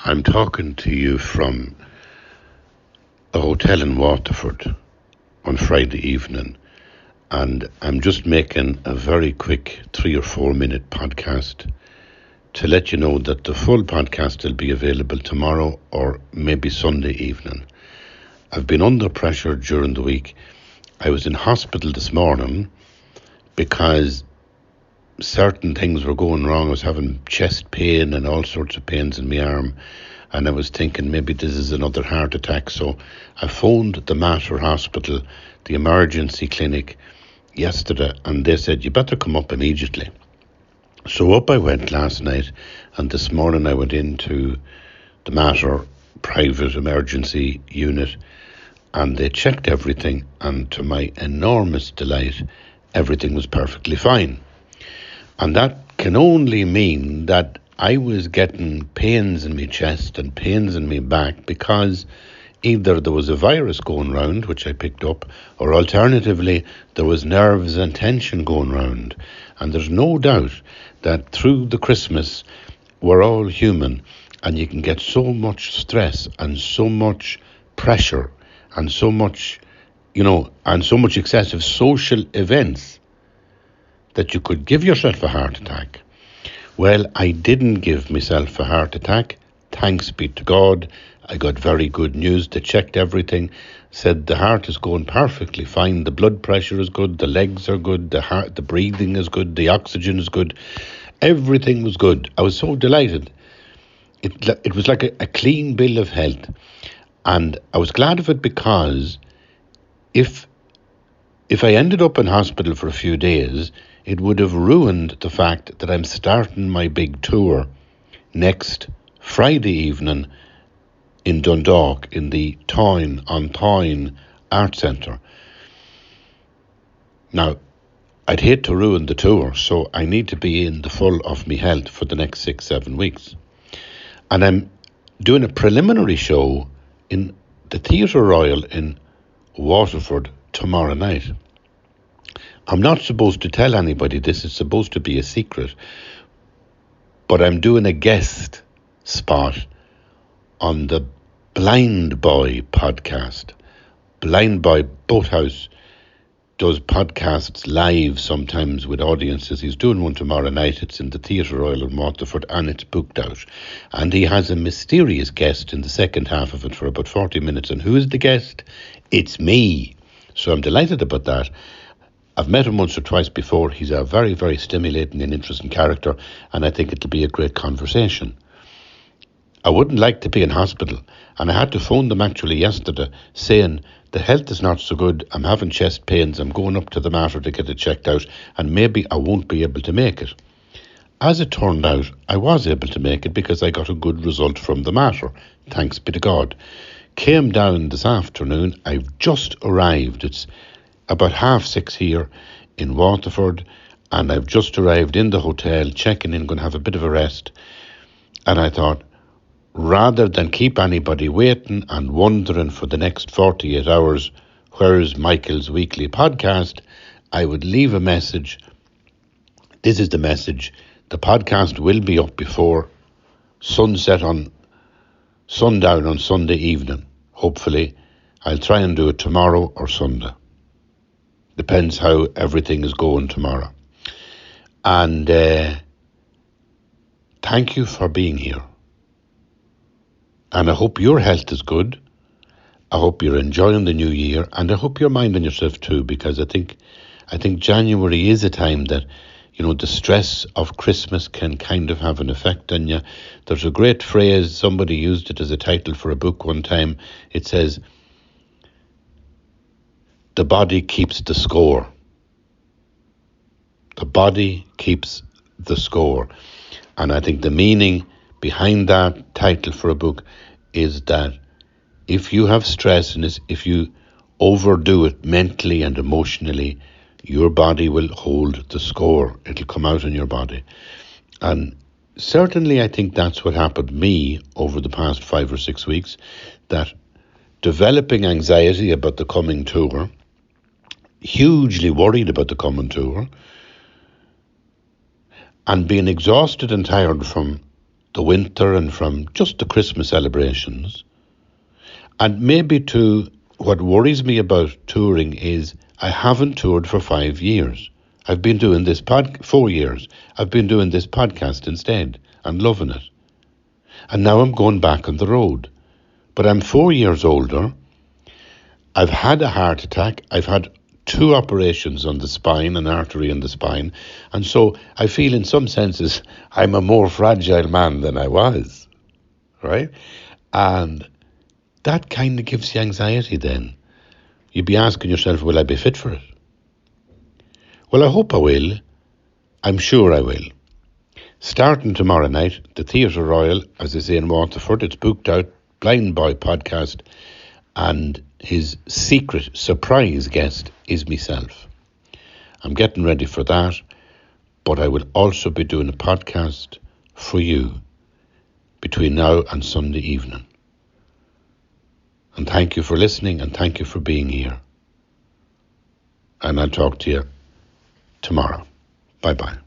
I'm talking to you from a hotel in Waterford on Friday evening, and I'm just making a very quick 3 or 4 minute podcast to let you know that the full podcast will be available tomorrow or maybe Sunday evening. I've been under pressure during the week. I was in hospital this morning because certain things were going wrong. I was having chest pain and all sorts of pains in my arm, and I was thinking maybe this is another heart attack. So I phoned the Mater Hospital, the emergency clinic, yesterday, and they said, you better come up immediately. So up I went last night, and this morning I went into the Mater private emergency unit, and they checked everything, and to my enormous delight, everything was perfectly fine. And that can only mean that I was getting pains in my chest and pains in my back because either there was a virus going round, which I picked up, or alternatively, there was nerves and tension going round. And there's no doubt that through the Christmas, we're all human, and you can get so much stress and so much pressure and so much, and so much excessive social events that you could give yourself a heart attack. Well, I didn't give myself a heart attack. Thanks be to God. I got very good news. They checked everything, said the heart is going perfectly fine. The blood pressure is good. The legs are good. The breathing is good. The oxygen is good. Everything was good. I was so delighted. It was like a clean bill of health. And I was glad of it because if I ended up in hospital for a few days, it would have ruined the fact that I'm starting my big tour next Friday evening in Dundalk in the Tyne on Tyne Art Centre. Now, I'd hate to ruin the tour, so I need to be in the full of me health for the next 6-7 weeks. And I'm doing a preliminary show in the Theatre Royal in Waterford tomorrow night. I'm not supposed to tell anybody this, it's supposed to be a secret, but I'm doing a guest spot on the Blind Boy podcast. Blind Boy Boathouse does podcasts live sometimes with audiences. He's doing one tomorrow night. It's in the Theatre Royal in Waterford and it's booked out. And he has a mysterious guest in the second half of it for about 40 minutes. And who is the guest? It's me. So I'm delighted about that. I've met him once or twice before. He's a very, very stimulating and interesting character, and I think it'll be a great conversation. I wouldn't like to be in hospital, and I had to phone them actually yesterday saying the health is not so good, I'm having chest pains, I'm going up to the Mater to get it checked out, and maybe I won't be able to make it. As it turned out, I was able to make it because I got a good result from the Mater, thanks be to God. Came down this afternoon, I've just arrived, it's about 6:30 here in Waterford, and I've just arrived in the hotel, checking in, going to have a bit of a rest. And I thought, rather than keep anybody waiting and wondering for the next 48 hours, where's Michael's weekly podcast, I would leave a message. This is the message. The podcast will be up before sundown on Sunday evening. Hopefully, I'll try and do it tomorrow or Sunday. Depends how everything is going tomorrow. And thank you for being here. And I hope your health is good. I hope you're enjoying the new year. And I hope you're minding yourself too, because I think January is a time that, the stress of Christmas can kind of have an effect on you. There's a great phrase, somebody used it as a title for a book one time. It says, the body keeps the score. The body keeps the score. And I think the meaning behind that title for a book is that if you have stress and if you overdo it mentally and emotionally, your body will hold the score. It'll come out in your body. And certainly I think that's what happened to me over the past 5 or 6 weeks, that developing anxiety about the coming tour, hugely worried about the coming tour, and being exhausted and tired from the winter and from just the Christmas celebrations. And maybe to what worries me about touring is I haven't toured for 5 years. I've been doing this 4 years. I've been doing this podcast instead and loving it. And now I'm going back on the road. But I'm 4 years older. I've had a heart attack. I've had 2 operations on the spine, an artery in the spine. And so I feel in some senses I'm a more fragile man than I was. Right? And that kind of gives you anxiety then. You'd be asking yourself, will I be fit for it? Well, I hope I will. I'm sure I will. Starting tomorrow night, the Theatre Royal, as I say in Waterford, it's booked out, Blind Boy podcast, and his secret surprise guest is myself. I'm getting ready for that, but I will also be doing a podcast for you between now and Sunday evening. And thank you for listening, and thank you for being here. And I'll talk to you tomorrow. Bye-bye.